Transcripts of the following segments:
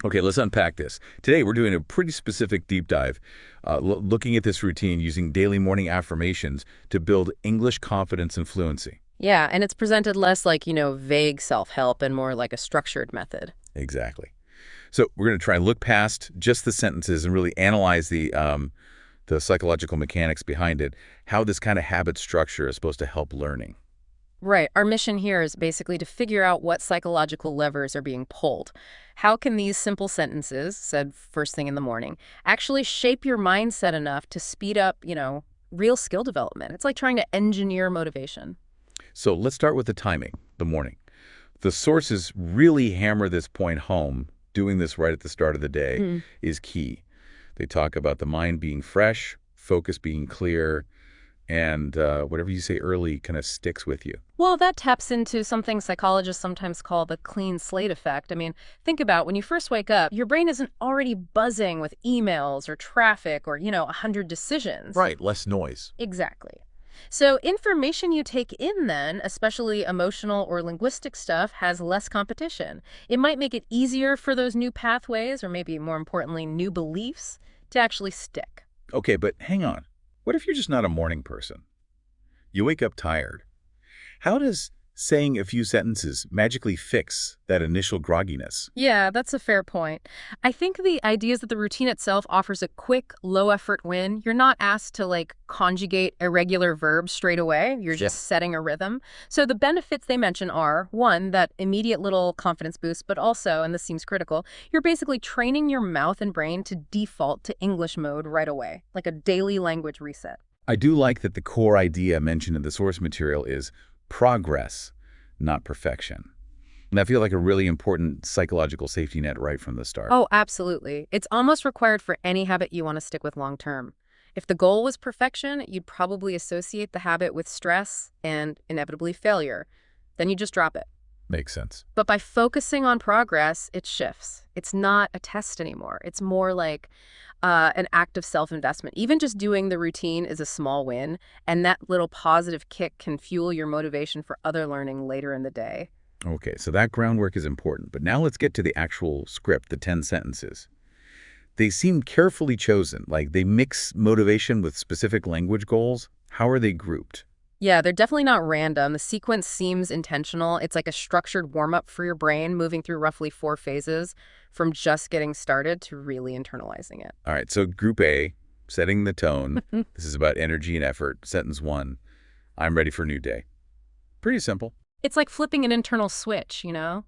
Okay, let's unpack this. Today, we're doing a pretty specific deep dive, looking at this routine using daily morning affirmations to build English confidence and fluency. Yeah, and it's presented less like, vague self-help and more like a structured method. Exactly. So we're going to try and look past just the sentences and really analyze the psychological mechanics behind it, how this kind of habit structure is supposed to help learning. Right. Our mission here is basically to figure out what psychological levers are being pulled. How can these simple sentences, said first thing in the morning, actually shape your mindset enough to speed up, real skill development? It's like trying to engineer motivation. So let's start with the timing, the morning. The sources really hammer this point home. Doing this right at the start of the day is key. They talk about the mind being fresh, focus being clear, and whatever you say early kind of sticks with you. Well, that taps into something psychologists sometimes call the clean slate effect. I mean, think about when you first wake up, your brain isn't already buzzing with emails or traffic or, 100 decisions. Right, less noise. Exactly. So information you take in then, especially emotional or linguistic stuff, has less competition. It might make it easier for those new pathways, or maybe more importantly, new beliefs, to actually stick. Okay, but hang on. What if you're just not a morning person? You wake up tired. How does saying a few sentences magically fix that initial grogginess? Yeah, that's a fair point. I think the idea is that the routine itself offers a quick, low-effort win. You're not asked to, conjugate irregular verbs straight away. You're just setting a rhythm. So the benefits they mention are, one, that immediate little confidence boost, but also, and this seems critical, you're basically training your mouth and brain to default to English mode right away, like a daily language reset. I do like that the core idea mentioned in the source material is progress, not perfection. And that feels like a really important psychological safety net right from the start. Oh, absolutely. It's almost required for any habit you want to stick with long term. If the goal was perfection, you'd probably associate the habit with stress and inevitably failure. Then you just drop it. Makes sense. But by focusing on progress, it shifts. It's not a test anymore. It's more like an act of self-investment. Even just doing the routine is a small win, and that little positive kick can fuel your motivation for other learning later in the day. Okay, so that groundwork is important. But now let's get to the actual script, the 10 sentences. They seem carefully chosen, like they mix motivation with specific language goals. How are they grouped? Yeah, they're definitely not random. The sequence seems intentional. It's like a structured warm-up for your brain, moving through roughly 4 phases, from just getting started to really internalizing it. All right, so Group A, setting the tone. This is about energy and effort. Sentence 1, I'm ready for a new day. Pretty simple. It's like flipping an internal switch, An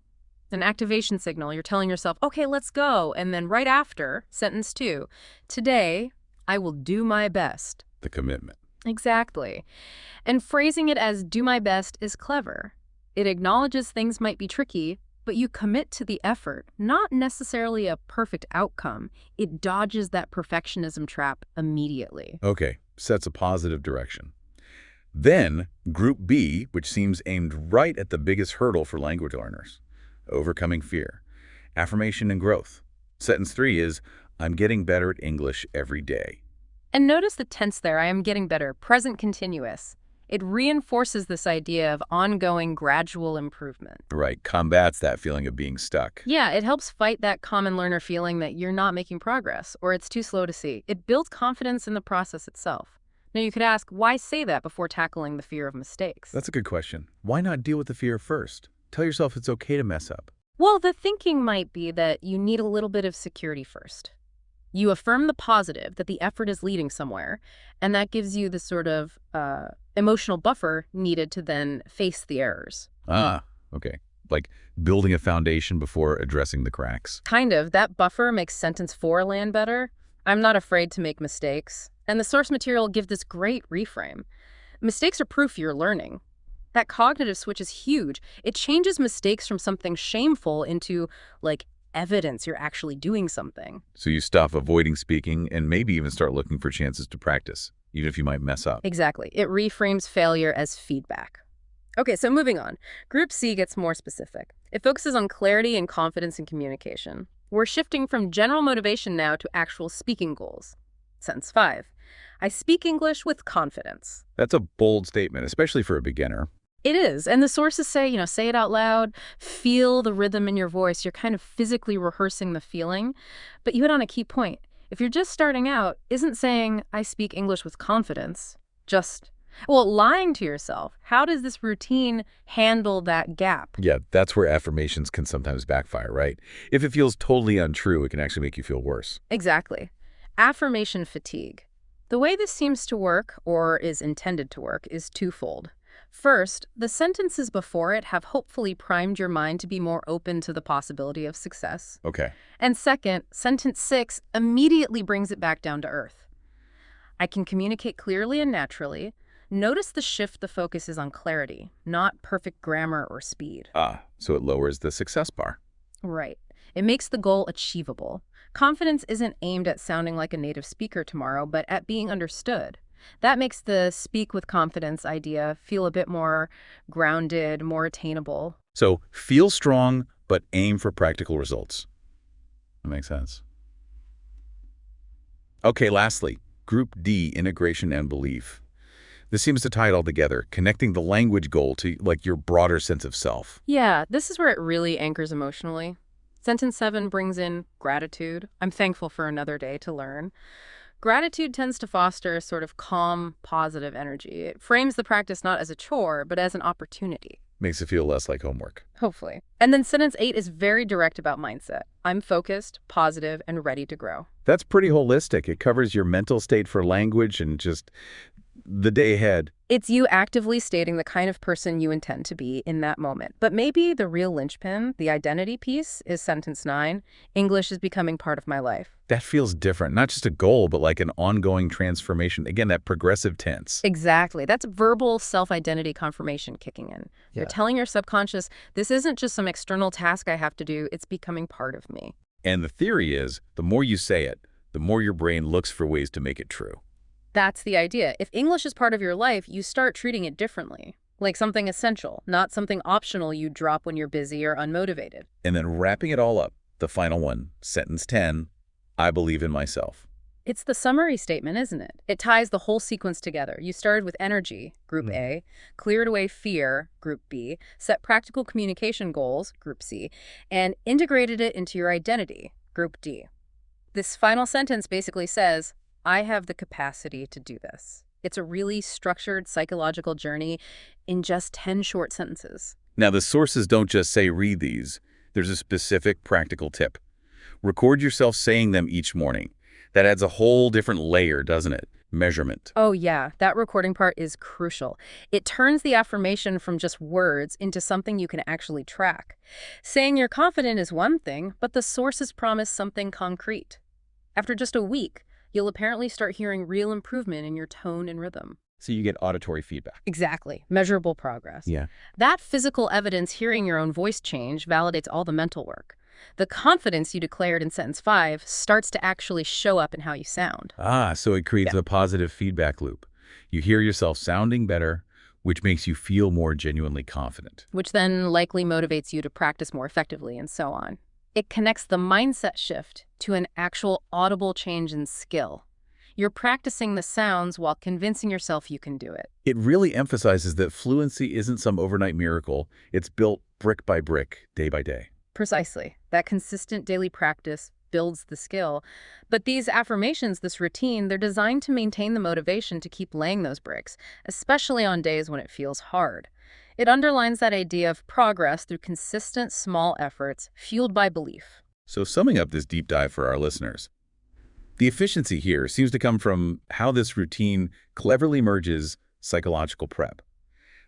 activation signal. You're telling yourself, okay, let's go. And then right after, sentence 2, today, I will do my best. The commitment. Exactly. And phrasing it as do my best is clever. It acknowledges things might be tricky, but you commit to the effort, not necessarily a perfect outcome. It dodges that perfectionism trap immediately. Okay, sets a positive direction. Then, Group B, which seems aimed right at the biggest hurdle for language learners, overcoming fear, affirmation and growth. Sentence 3 is, I'm getting better at English every day. And notice the tense there, I am getting better, present continuous. It reinforces this idea of ongoing gradual improvement. Right, combats that feeling of being stuck. Yeah, it helps fight that common learner feeling that you're not making progress or it's too slow to see. It builds confidence in the process itself. Now you could ask, why say that before tackling the fear of mistakes? That's a good question. Why not deal with the fear first? Tell yourself it's okay to mess up. Well, the thinking might be that you need a little bit of security first. You affirm the positive, that the effort is leading somewhere, and that gives you the sort of emotional buffer needed to then face the errors. Ah, okay. Like building a foundation before addressing the cracks. Kind of. That buffer makes sentence 4 land better. I'm not afraid to make mistakes. And the source material gives this great reframe. Mistakes are proof you're learning. That cognitive switch is huge. It changes mistakes from something shameful into, evidence you're actually doing something. So you stop avoiding speaking and maybe even start looking for chances to practice, even if you might mess up. Exactly. It reframes failure as feedback. Okay, so moving on. Group C gets more specific. It focuses on clarity and confidence in communication. We're shifting from general motivation now to actual speaking goals. Sentence 5. I speak English with confidence. That's a bold statement, especially for a beginner. It is. And the sources say, say it out loud, feel the rhythm in your voice. You're kind of physically rehearsing the feeling. But you hit on a key point. If you're just starting out, isn't saying, I speak English with confidence, just, well, lying to yourself. How does this routine handle that gap? Yeah, that's where affirmations can sometimes backfire, right? If it feels totally untrue, it can actually make you feel worse. Exactly. Affirmation fatigue. The way this seems to work, or is intended to work, is twofold. First, the sentences before it have hopefully primed your mind to be more open to the possibility of success. Okay. And second, sentence 6 immediately brings it back down to earth. I can communicate clearly and naturally. Notice the shift the focus is on clarity, not perfect grammar or speed. So it lowers the success bar. Right. It makes the goal achievable. Confidence isn't aimed at sounding like a native speaker tomorrow, but at being understood. That makes the speak with confidence idea feel a bit more grounded, more attainable. So feel strong, but aim for practical results. That makes sense. Okay, lastly, Group D, integration and belief. This seems to tie it all together, connecting the language goal to your broader sense of self. Yeah, this is where it really anchors emotionally. Sentence 7 brings in gratitude. I'm thankful for another day to learn. Gratitude tends to foster a sort of calm, positive energy. It frames the practice not as a chore, but as an opportunity. Makes it feel less like homework. Hopefully. And then sentence 8 is very direct about mindset. I'm focused, positive, and ready to grow. That's pretty holistic. It covers your mental state for language and just the day ahead. It's you actively stating the kind of person you intend to be in that moment. But maybe the real linchpin, the identity piece, is sentence 9. English is becoming part of my life. That feels different. Not just a goal, but like an ongoing transformation. Again, that progressive tense. Exactly. That's verbal self-identity confirmation kicking in. You're telling your subconscious, this isn't just some external task I have to do, it's becoming part of me. And the theory is, the more you say it, the more your brain looks for ways to make it true. That's the idea. If English is part of your life, you start treating it differently. Like something essential, not something optional you drop when you're busy or unmotivated. And then wrapping it all up, the final one, sentence 10, I believe in myself. It's the summary statement, isn't it? It ties the whole sequence together. You started with energy, Group A, cleared away fear, Group B, set practical communication goals, Group C, and integrated it into your identity, Group D. This final sentence basically says, I have the capacity to do this. It's a really structured psychological journey in just 10 short sentences. Now, the sources don't just say read these. There's a specific practical tip. Record yourself saying them each morning. That adds a whole different layer, doesn't it? Measurement. Oh yeah, that recording part is crucial. It turns the affirmation from just words into something you can actually track. Saying you're confident is one thing, but the sources promise something concrete. After just a week, you'll apparently start hearing real improvement in your tone and rhythm. So you get auditory feedback. Exactly. Measurable progress. Yeah. That physical evidence, hearing your own voice change, validates all the mental work. The confidence you declared in sentence 5 starts to actually show up in how you sound. So it creates a positive feedback loop. You hear yourself sounding better, which makes you feel more genuinely confident. Which then likely motivates you to practice more effectively and so on. It connects the mindset shift to an actual audible change in skill. You're practicing the sounds while convincing yourself you can do it. It really emphasizes that fluency isn't some overnight miracle. It's built brick by brick, day by day. Precisely. That consistent daily practice builds the skill. But these affirmations, this routine, they're designed to maintain the motivation to keep laying those bricks, especially on days when it feels hard. It underlines that idea of progress through consistent small efforts fueled by belief. So summing up this deep dive for our listeners, the efficiency here seems to come from how this routine cleverly merges psychological prep.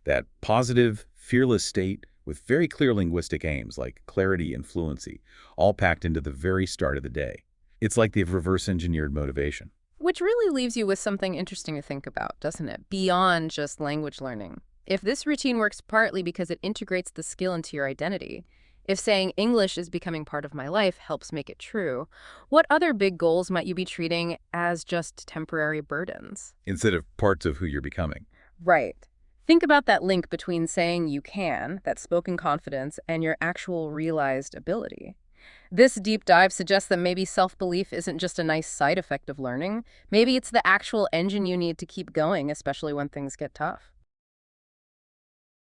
That positive, fearless state with very clear linguistic aims like clarity and fluency, all packed into the very start of the day. It's like they've reverse-engineered motivation. Which really leaves you with something interesting to think about, doesn't it? Beyond just language learning. If this routine works partly because it integrates the skill into your identity, if saying English is becoming part of my life helps make it true, what other big goals might you be treating as just temporary burdens? Instead of parts of who you're becoming. Right. Think about that link between saying you can, that spoken confidence, and your actual realized ability. This deep dive suggests that maybe self-belief isn't just a nice side effect of learning. Maybe it's the actual engine you need to keep going, especially when things get tough.